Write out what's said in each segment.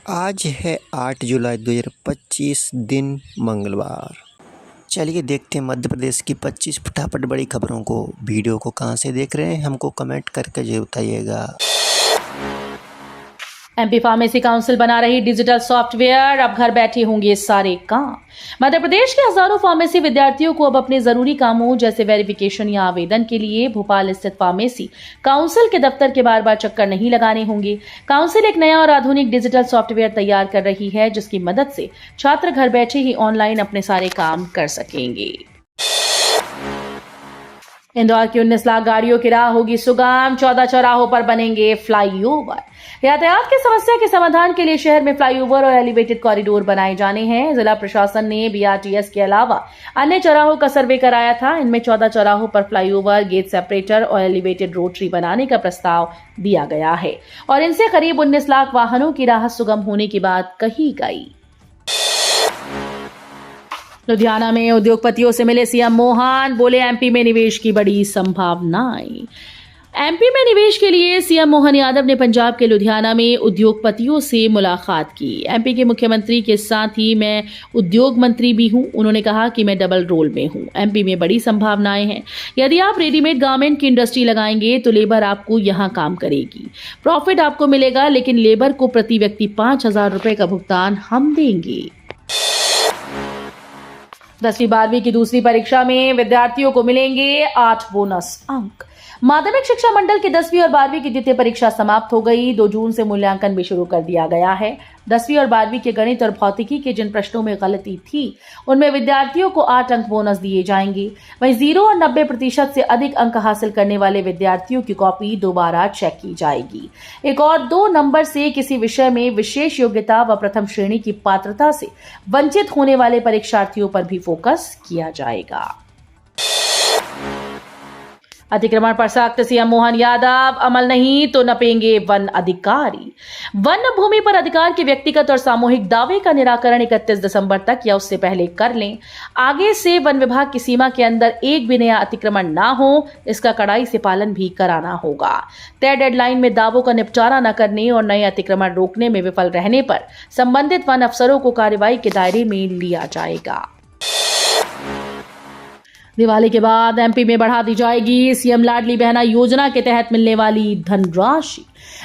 आज है 8 जुलाई 2025 दिन मंगलवार। चलिए देखते हैं मध्य प्रदेश की 25 फटाफट बड़ी खबरों को। वीडियो को कहां से देख रहे हैं हमको कमेंट करके जरूर बताइएगा। एमपी फार्मेसी काउंसिल बना रही डिजिटल सॉफ्टवेयर, अब घर बैठे होंगे सारे काम। मध्य प्रदेश के हजारों फार्मेसी विद्यार्थियों को अब अपने जरूरी कामों जैसे वेरिफिकेशन या आवेदन के लिए भोपाल स्थित फार्मेसी काउंसिल के दफ्तर के बार बार चक्कर नहीं लगाने होंगे। काउंसिल एक नया और आधुनिक डिजिटल सॉफ्टवेयर तैयार कर रही है, जिसकी मदद से छात्र घर बैठे ही ऑनलाइन अपने सारे काम कर सकेंगे। इंदौर की 19 लाख गाड़ियों की राह होगी सुगम, 14 चौराहों पर बनेंगे फ्लाईओवर। यातायात की समस्या के समाधान के लिए शहर में फ्लाईओवर और एलिवेटेड कॉरिडोर बनाए जाने हैं। जिला प्रशासन ने बीआरटीएस के अलावा अन्य चौराहों का सर्वे कराया था। इनमें 14 चौराहों पर फ्लाईओवर, गेट सेपरेटर और एलिवेटेड रोटरी बनाने का प्रस्ताव दिया गया है और इनसे करीब 19 लाख वाहनों की राह सुगम होने की बात कही गई। लुधियाना में उद्योगपतियों से मिले सीएम मोहन, बोले एमपी में निवेश की बड़ी संभावनाएं। एमपी में निवेश के लिए सीएम मोहन यादव ने पंजाब के लुधियाना में उद्योगपतियों से मुलाकात की। एमपी के मुख्यमंत्री के साथ ही मैं उद्योग मंत्री भी हूं। उन्होंने कहा कि मैं डबल रोल में हूं। एमपी में बड़ी संभावनाएं हैं। यदि आप रेडीमेड गारमेंट की इंडस्ट्री लगाएंगे तो लेबर आपको यहां काम करेगी। प्रॉफिट आपको मिलेगा, लेकिन लेबर को प्रति व्यक्ति 5,000 रुपए का भुगतान हम देंगे। 10वीं 12वीं की दूसरी परीक्षा में विद्यार्थियों को मिलेंगे 8 बोनस अंक। माध्यमिक शिक्षा मंडल की 10वीं और 12वीं की द्वितीय परीक्षा समाप्त हो गई। 2 जून से मूल्यांकन भी शुरू कर दिया गया है। 10वीं और 12वीं के गणित और भौतिकी के जिन प्रश्नों में गलती थी, उनमें विद्यार्थियों को 8 अंक बोनस दिए जाएंगे। वहीं 0 और 90% से अधिक अंक हासिल करने वाले विद्यार्थियों की कॉपी दोबारा चेक की जाएगी। एक और 2 नंबर से किसी विषय में विशेष योग्यता व प्रथम श्रेणी की पात्रता से वंचित होने वाले परीक्षार्थियों पर भी फोकस किया जाएगा। अतिक्रमण पर सख्त, सीएम मोहन यादव, अमल नहीं तो नपेंगे वन अधिकारी। वन भूमि पर अधिकार के व्यक्तिगत और सामूहिक दावे का निराकरण 31 दिसंबर तक या उससे पहले कर लें। आगे से वन विभाग की सीमा के अंदर एक भी नया अतिक्रमण ना हो, इसका कड़ाई से पालन भी कराना होगा। तय डेडलाइन में दावों का निपटारा न करने और नए अतिक्रमण रोकने में विफल रहने पर संबंधित वन अफसरों को कार्रवाई के दायरे में लिया जाएगा। दिवाली के बाद एमपी में बढ़ा दी जाएगी सीएम लाडली बहना योजना के तहत मिलने वाली धनराशि।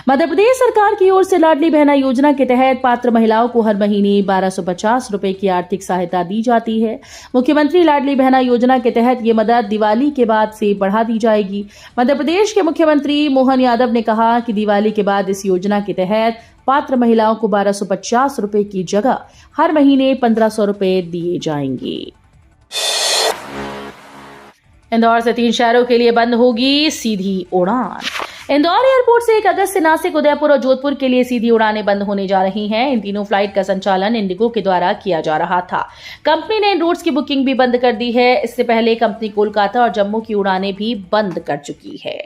मध्य प्रदेश सरकार की ओर से लाडली बहना योजना के तहत पात्र महिलाओं को हर महीने 1250 रुपए की आर्थिक सहायता दी जाती है। मुख्यमंत्री लाडली बहना योजना के तहत ये मदद दिवाली के बाद से बढ़ा दी जाएगी। मध्य प्रदेश के मुख्यमंत्री मोहन यादव ने कहा कि दिवाली के बाद इस योजना के तहत पात्र महिलाओं को 1250 रुपए की जगह हर महीने 1500 रुपए दिए जाएंगे। इंदौर से 3 शहरों के लिए बंद होगी सीधी उड़ान। इंदौर एयरपोर्ट से 1 अगस्त से नासिक, उदयपुर और जोधपुर के लिए सीधी उड़ानें बंद होने जा रही हैं। इन तीनों फ्लाइट का संचालन इंडिगो के द्वारा किया जा रहा था। कंपनी ने इन रूट्स की बुकिंग भी बंद कर दी है। इससे पहले कंपनी कोलकाता और जम्मू की उड़ानें भी बंद कर चुकी है।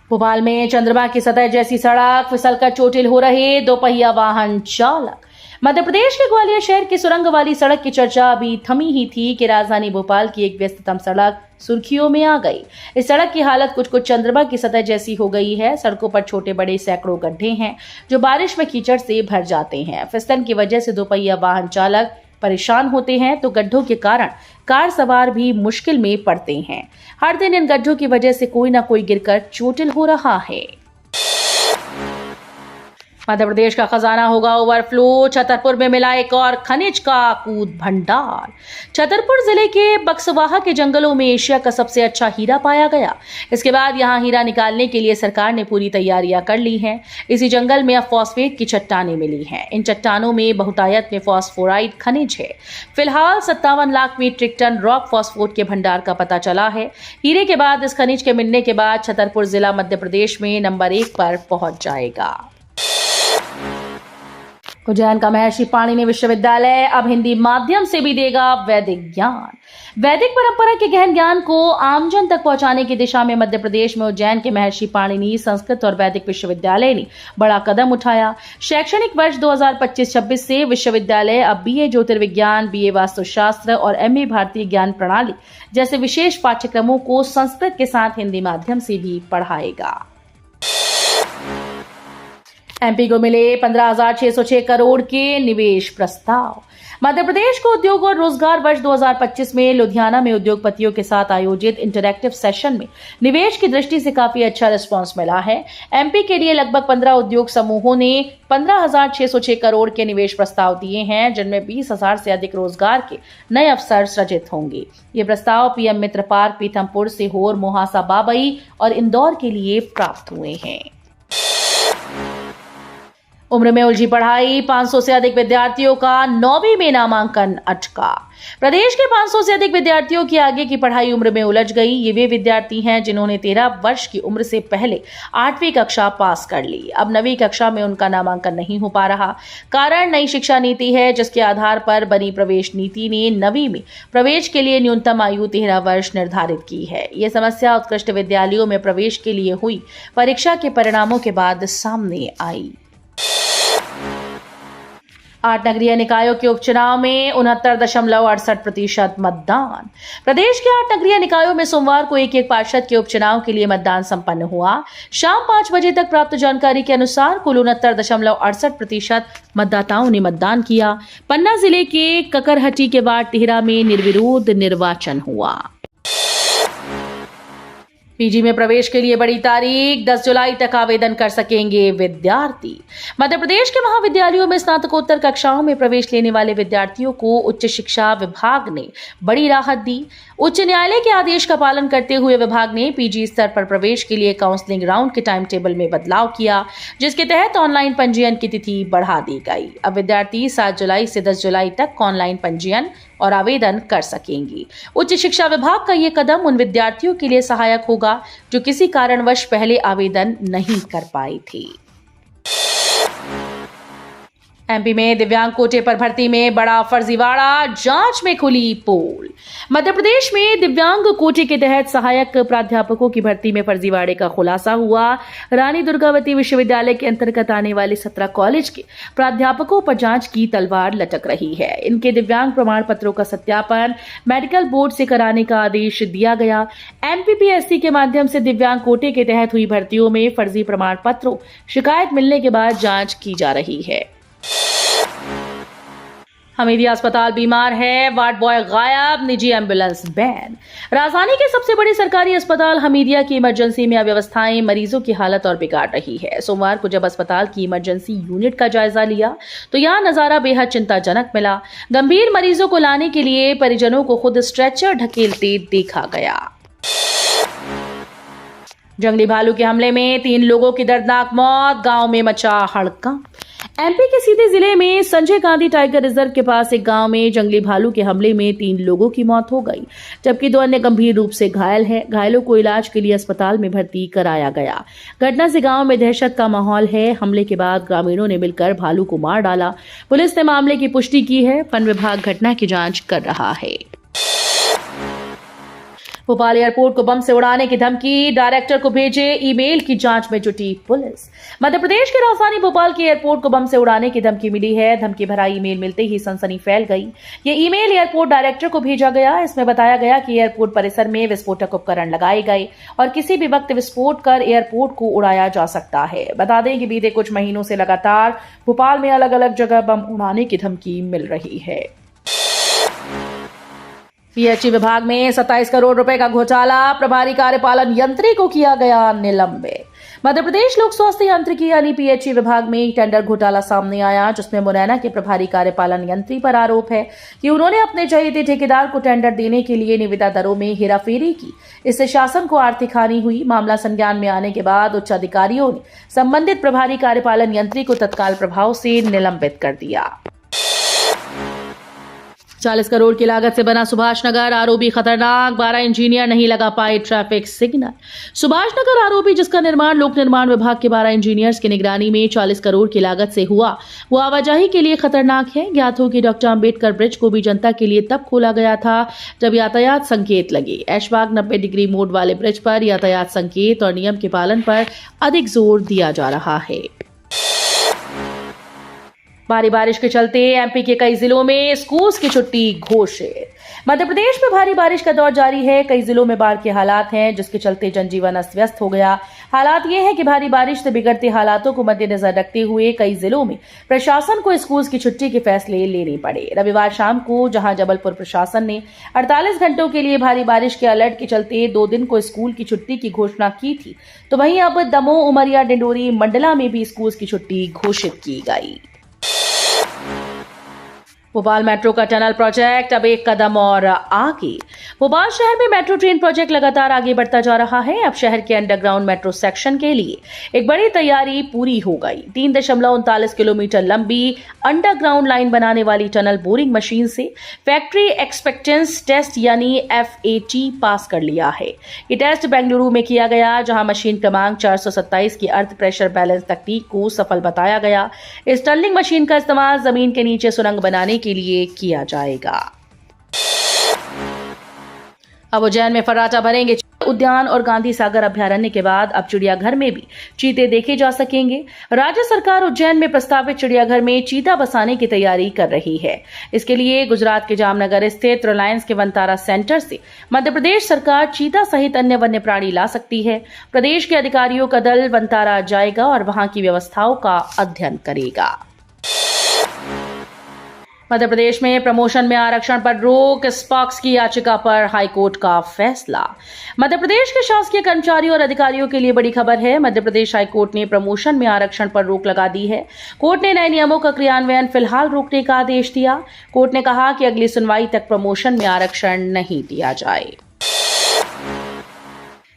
भोपाल में चंद्रमा की सतह जैसी सड़क, फिसलकर चोटिल हो रहे दोपहिया वाहन चालक। मध्य प्रदेश के ग्वालियर शहर की सुरंग वाली सड़क की चर्चा अभी थमी ही थी कि राजधानी भोपाल की एक व्यस्ततम सड़क सुर्खियों में आ गई। इस सड़क की हालत कुछ चंद्रमा की सतह जैसी हो गई है। सड़कों पर छोटे बड़े सैकड़ों गड्ढे हैं जो बारिश में कीचड़ से भर जाते हैं। फिसलन की वजह से दोपहिया वाहन चालक परेशान होते हैं तो गड्ढों के कारण कार सवार भी मुश्किल में पड़ते हैं। हर दिन इन गड्ढों की वजह से कोई ना कोई गिरकर चोटिल हो रहा है। मध्य प्रदेश का खजाना होगा ओवरफ्लो। छतरपुर में मिला एक और खनिज का अकूत भंडार। छतरपुर जिले के बक्सवाहा के जंगलों में एशिया का सबसे अच्छा हीरा पाया गया। इसके बाद यहां हीरा निकालने के लिए सरकार ने पूरी तैयारियां कर ली हैं। इसी जंगल में अब फॉस्फेट की चट्टानें मिली हैं। इन चट्टानों में बहुतायत में फॉस्फोराइड खनिज है। फिलहाल 57 lakh metric ton rock phosphate के भंडार का पता चला है। हीरे के बाद इस खनिज के मिलने के बाद छतरपुर जिला मध्य प्रदेश में नंबर 1 पर पहुंच जाएगा। उज्जैन का महर्षि पाणिनि विश्वविद्यालय अब हिंदी माध्यम से भी देगा वैदिक ज्ञान। वैदिक परंपरा के गहन ज्ञान को आमजन तक पहुंचाने की दिशा में मध्य प्रदेश में उज्जैन के महर्षि पाणिनि संस्कृत और वैदिक विश्वविद्यालय ने बड़ा कदम उठाया। शैक्षणिक वर्ष 2025-26 से विश्वविद्यालय अब बीए ज्योतिर्विज्ञान, बीए वास्तुशास्त्र और एमए भारतीय ज्ञान प्रणाली जैसे विशेष पाठ्यक्रमों को संस्कृत के साथ हिंदी माध्यम से भी पढ़ाएगा। एमपी को मिले 15,606 करोड़ के निवेश प्रस्ताव। मध्य प्रदेश को उद्योग और रोजगार वर्ष 2025 में लुधियाना में उद्योगपतियों के साथ आयोजित इंटरैक्टिव सेशन में निवेश की दृष्टि से काफी अच्छा रिस्पांस मिला है। एमपी के लिए लगभग 15 उद्योग समूहों ने 15,606 करोड़ के निवेश प्रस्ताव दिए हैं, जिनमें 20,000 से अधिक रोजगार के नए अवसर सृजित होंगे। ये प्रस्ताव पीएम मित्र पार्क, पीथमपुर, सीहोर, मोहासा, बाबई और इंदौर के लिए प्राप्त हुए हैं। उम्र में उलझी पढ़ाई, 500 से अधिक विद्यार्थियों का 9वीं में नामांकन अटका। प्रदेश के 500 से अधिक विद्यार्थियों की आगे की पढ़ाई उम्र में उलझ गई। ये वे विद्यार्थी हैं जिन्होंने 13 वर्ष की उम्र से पहले 8वीं कक्षा पास कर ली। अब 9वीं कक्षा में उनका नामांकन नहीं हो पा रहा। कारण नई शिक्षा नीति है, जिसके आधार पर बनी प्रवेश नीति ने 9वीं में प्रवेश के लिए न्यूनतम आयु 13 वर्ष निर्धारित की है। ये समस्या उत्कृष्ट विद्यालयों में प्रवेश के लिए हुई परीक्षा के परिणामों के बाद सामने आई। 8 नगरीय निकायों के उपचुनाव में 69.68% मतदान। प्रदेश के 8 नगरीय निकायों में सोमवार को एक पार्षद के उपचुनाव के लिए मतदान संपन्न हुआ। शाम 5 बजे तक प्राप्त जानकारी के अनुसार कुल 69.68% मतदाताओं ने मतदान किया। पन्ना जिले के ककरहटी के वार्ड टिहरा में निर्विरोध निर्वाचन हुआ। पीजी में प्रवेश के लिए बड़ी तारीख, 10 जुलाई तक आवेदन कर सकेंगे विद्यार्थी। मध्य प्रदेश के महाविद्यालयों में स्नातकोत्तर कक्षाओं में प्रवेश लेने वाले विद्यार्थियों को उच्च शिक्षा विभाग ने बड़ी राहत दी। उच्च न्यायालय के आदेश का पालन करते हुए विभाग ने पीजी स्तर पर प्रवेश के लिए काउंसलिंग राउंड के टाइम टेबल में बदलाव किया, जिसके तहत ऑनलाइन पंजीयन की तिथि बढ़ा दी गई। अब विद्यार्थी 7 जुलाई से 10 जुलाई तक ऑनलाइन पंजीयन और आवेदन कर सकेंगी। उच्च शिक्षा विभाग का ये कदम उन विद्यार्थियों के लिए सहायक होगा जो किसी कारणवश पहले आवेदन नहीं कर पाए थे। एमपी में दिव्यांग कोटे पर भर्ती में बड़ा फर्जीवाड़ा, जांच में खुली पोल। मध्य प्रदेश में दिव्यांग कोटे के तहत सहायक प्राध्यापकों की भर्ती में फर्जीवाड़े का खुलासा हुआ। रानी दुर्गावती विश्वविद्यालय के अंतर्गत आने वाले 17 कॉलेज के प्राध्यापकों पर जांच की तलवार लटक रही है। इनके दिव्यांग प्रमाण पत्रों का सत्यापन मेडिकल बोर्ड से कराने का आदेश दिया गया। एमपीपीएससी के माध्यम से दिव्यांग कोटे के तहत हुई भर्तियों में फर्जी प्रमाण पत्रों शिकायत मिलने के बाद जांच की जा रही है। हमीदिया अस्पताल बीमार है, वार्ड बॉय गायब, निजी एम्बुलेंस बैन। राजधानी के सबसे बड़े सरकारी अस्पताल हमीदिया की इमरजेंसी में अव्यवस्थाएं मरीजों की हालत और बिगाड़ रही है। सोमवार को जब अस्पताल की इमरजेंसी यूनिट का जायजा लिया तो यहां नजारा बेहद चिंताजनक मिला। गंभीर मरीजों को लाने के लिए परिजनों को खुद स्ट्रेचर ढकेलते देखा गया। जंगली भालू के हमले में 3 लोगों की दर्दनाक मौत, गांव में मचा हड़कंप। एमपी के सीधे जिले में संजय गांधी टाइगर रिजर्व के पास एक गांव में जंगली भालू के हमले में 3 लोगों की मौत हो गई, जबकि 2 अन्य गंभीर रूप से घायल हैं। घायलों को इलाज के लिए अस्पताल में भर्ती कराया गया। घटना से गांव में दहशत का माहौल है। हमले के बाद ग्रामीणों ने मिलकर भालू को मार डाला। पुलिस ने मामले की पुष्टि की है। वन विभाग घटना की जांच कर रहा है। भोपाल एयरपोर्ट को बम से उड़ाने की धमकी, डायरेक्टर को भेजे ईमेल की जांच में जुटी पुलिस। मध्य प्रदेश की राजधानी भोपाल के एयरपोर्ट को बम से उड़ाने की धमकी मिली है। धमकी भरा ईमेल मिलते ही सनसनी फैल गई। ये ईमेल एयरपोर्ट डायरेक्टर को भेजा गया। इसमें बताया गया कि एयरपोर्ट परिसर में विस्फोटक उपकरण लगाए गए और किसी भी वक्त विस्फोट कर एयरपोर्ट को उड़ाया जा सकता है। बता दें कि बीते कुछ महीनों से लगातार भोपाल में अलग अलग जगह बम उड़ाने की धमकी मिल रही है। पीएचई विभाग में 27 करोड़ रुपए का घोटाला, प्रभारी कार्यपालन यंत्री को किया गया निलंबित। मध्य प्रदेश लोक स्वास्थ्य यांत्रिकी यानी पीएचई विभाग में टेंडर घोटाला सामने आया, जिसमें मुरैना के प्रभारी कार्यपालन यंत्री पर आरोप है कि उन्होंने अपने चहेते ठेकेदार को टेंडर देने के लिए निविदा दरों में हेराफेरी की। इससे शासन को आर्थिक हानि हुई। मामला संज्ञान में आने के बाद उच्च अधिकारियों ने संबंधित प्रभारी कार्यपालन यंत्री को तत्काल प्रभाव से निलंबित कर दिया। 40 करोड़ की लागत से बना सुभाष नगर आरओबी खतरनाक, 12 इंजीनियर नहीं लगा पाए traffic signal. Subhash Nagar ROB, जिसका निर्माण लोक निर्माण विभाग के 12 इंजीनियर्स की निगरानी में 40 करोड़ की लागत से हुआ, वो आवाजाही के लिए खतरनाक है। ज्ञात हो कि डॉक्टर अंबेडकर ब्रिज को भी जनता के लिए तब खोला गया था जब यातायात संकेत लगे। ऐशबाग 90 डिग्री मोड़ वाले ब्रिज पर यातायात संकेत और नियम के पालन पर अधिक जोर दिया जा रहा है। भारी बारिश के चलते एमपी के कई जिलों में स्कूल्स की छुट्टी घोषित। मध्य प्रदेश में भारी बारिश का दौर जारी है। कई जिलों में बाढ़ के हालात हैं, जिसके चलते जनजीवन अस्त व्यस्त हो गया। हालात ये है कि भारी बारिश से बिगड़ते हालातों को मद्देनजर रखते हुए कई जिलों में प्रशासन को स्कूल्स की छुट्टी के फैसले लेने पड़े। रविवार शाम को जहां जबलपुर प्रशासन ने 48 घंटों के लिए भारी बारिश के अलर्ट के चलते 2 दिन को स्कूल की छुट्टी की घोषणा की थी, तो वहीं अब दमोह, उमरिया, डिंडोरी, मंडला में भी स्कूल्स की छुट्टी घोषित की गई। भोपाल मेट्रो का टनल प्रोजेक्ट अब एक कदम और आगे। भोपाल शहर में मेट्रो ट्रेन प्रोजेक्ट लगातार आगे बढ़ता जा रहा है। अब शहर के अंडरग्राउंड मेट्रो सेक्शन के लिए एक बड़ी तैयारी पूरी हो गई। 3.39 किलोमीटर लंबी अंडरग्राउंड लाइन बनाने वाली टनल बोरिंग मशीन से फैक्ट्री एक्सपेक्टेंस टेस्ट यानी FAT पास कर लिया है। ये टेस्ट बेंगलुरु में किया गया, जहां मशीन क्रमांक 427 की अर्थ प्रेशर बैलेंस तकनीक को सफल बताया गया। इस टनलिंग मशीन का इस्तेमाल जमीन के नीचे सुरंग बनाने के लिए किया जाएगा। अब उज्जैन में फर्राटा भरेंगे उद्यान और गांधी सागर अभ्यारण्य के बाद अब चिड़ियाघर में भी चीते देखे जा सकेंगे। राज्य सरकार उज्जैन में प्रस्तावित चिड़ियाघर में चीता बसाने की तैयारी कर रही है। इसके लिए गुजरात के जामनगर स्थित रिलायंस के वनतारा सेंटर से मध्य प्रदेश सरकार चीता सहित अन्य वन्य प्राणी ला सकती है। प्रदेश के अधिकारियों का दल वनतारा जाएगा और वहां की व्यवस्थाओं का अध्ययन करेगा। मध्य प्रदेश में प्रमोशन में आरक्षण पर रोक, स्पार्क्स की याचिका पर हाईकोर्ट का फैसला। मध्य प्रदेश के शासकीय कर्मचारियों और अधिकारियों के लिए बड़ी खबर है। मध्य प्रदेश हाईकोर्ट ने प्रमोशन में आरक्षण पर रोक लगा दी है। कोर्ट ने नए नियमों का क्रियान्वयन फिलहाल रोकने का आदेश दिया। कोर्ट ने कहा कि अगली सुनवाई तक प्रमोशन में आरक्षण नहीं दिया जाए।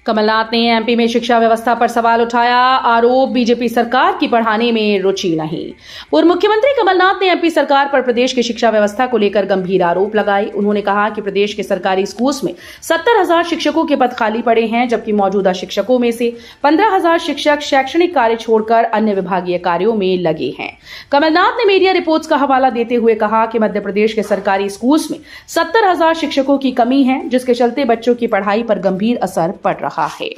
कमलनाथ ने एमपी में शिक्षा व्यवस्था पर सवाल उठाया। आरोप, बीजेपी सरकार की पढ़ाने में रुचि नहीं। पूर्व मुख्यमंत्री कमलनाथ ने एमपी सरकार पर प्रदेश की शिक्षा व्यवस्था को लेकर गंभीर आरोप लगाए। उन्होंने कहा कि प्रदेश के सरकारी स्कूल्स में 70,000 शिक्षकों के पद खाली पड़े हैं, जबकि मौजूदा शिक्षकों में से 15,000 शिक्षक शैक्षणिक कार्य छोड़कर अन्य विभागीय कार्यों में लगे हैं। कमलनाथ ने मीडिया रिपोर्ट्स का हवाला देते हुए कहा कि मध्य प्रदेश के सरकारी स्कूल्स में 70,000 शिक्षकों की कमी है, जिसके चलते बच्चों की पढ़ाई पर गंभीर असर पड़ रहा है।